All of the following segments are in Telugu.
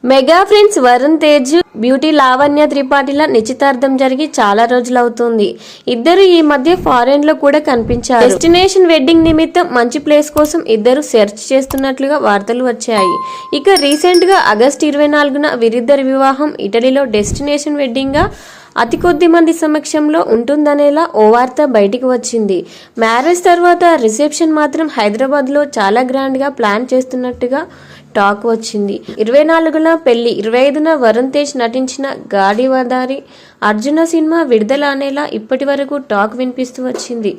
Mega friends Varun Tej beauty Lavanya త్రిపాఠిల నిశ్చితార్థం జరిగి చాలా రోజులు అవుతుంది. ఇద్దరు ఈ మధ్య ఫారెన్ లో కూడా కనిపించారు. డెస్టినేషన్ వెడ్డింగ్ నిమిత్తం మంచి ప్లేస్ కోసం ఇద్దరు సెర్చ్ చేస్తున్నట్లుగా వార్తలు వచ్చాయి. ఇక రీసెంట్ గా ఆగస్టు 24న వీరిద్దరి వివాహం ఇటలీలో డెస్టినేషన్ వెడ్డింగ్ గా అతి కొద్ది మంది సమక్షంలో ఉంటుందనేలా ఓ వార్త బయటికి వచ్చింది. మ్యారేజ్ తర్వాత రిసెప్షన్ మాత్రం హైదరాబాద్ లో చాలా గ్రాండ్ గా ప్లాన్ చేస్తున్నట్టుగా టాక్ వచ్చింది. 24న పెళ్లి, 25న వరుణ్ తేజ్ నటించిన గాడివదారి అర్జున సినిమా విడుదల అనేలా ఇప్పటి వరకు టాక్ వినిపిస్తూ వచ్చింది.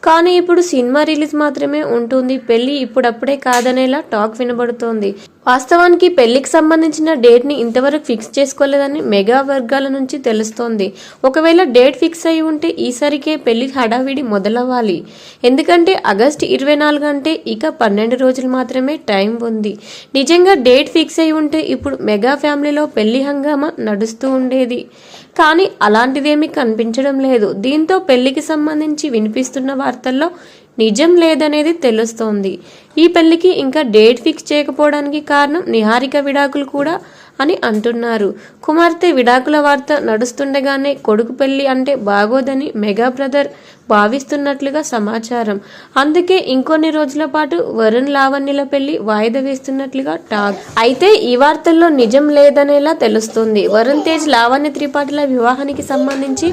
కానీ ఇప్పుడు సినిమా రిలీజ్ మాత్రమే ఉంటుంది, పెళ్లి ఇప్పుడప్పుడే కాదనేలా టాక్ వినబడుతోంది. వాస్తవానికి పెళ్లికి సంబంధించిన డేట్ ని ఇంతవరకు ఫిక్స్ చేసుకోలేదని మెగా వర్గాల నుంచి తెలుస్తోంది. ఒకవేళ డేట్ ఫిక్స్ అయి ఉంటే ఈసారికే పెళ్లి హడావిడి మొదలవ్వాలి. ఎందుకంటే ఆగస్టు 24 అంటే ఇక 12 రోజులు మాత్రమే టైం ఉంది. నిజంగా డేట్ ఫిక్స్ అయి ఉంటే ఇప్పుడు మెగా ఫ్యామిలీలో పెళ్లి హంగామా నడుస్తూ ఉండేది. కానీ అలాంటిదేమీ కనిపించడం లేదు. దీంతో పెళ్లికి సంబంధించి వినిపిస్తున్న వార్తల్లో నిజం లేదనేది తెలుస్తోంది. ఈ పెళ్లికి ఇంకా డేట్ ఫిక్స్ చేయకపోవడానికి కారణం నిహారిక విడాకులు కూడా అని అంటున్నారు. కుమార్తె విడాకుల వార్త నడుస్తుండగానే కొడుకు పెళ్లి అంటే బాగోదని మెగా బ్రదర్ భావిస్తున్నట్లుగా సమాచారం. అందుకే ఇంకొన్ని రోజుల పాటు వరుణ్ లావణ్యల పెళ్లి వాయిదా వేస్తున్నట్లుగా టాక్. అయితే ఈ వార్తల్లో నిజం లేదనేలా తెలుస్తుంది. వరుణ్ తేజ్ లావణ్య త్రిపాఠిల వివాహానికి సంబంధించి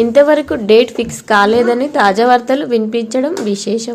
ఇంతవరకు డేట్ ఫిక్స్ కాలేదని తాజా వార్తలు వినిపించడం విశేషం.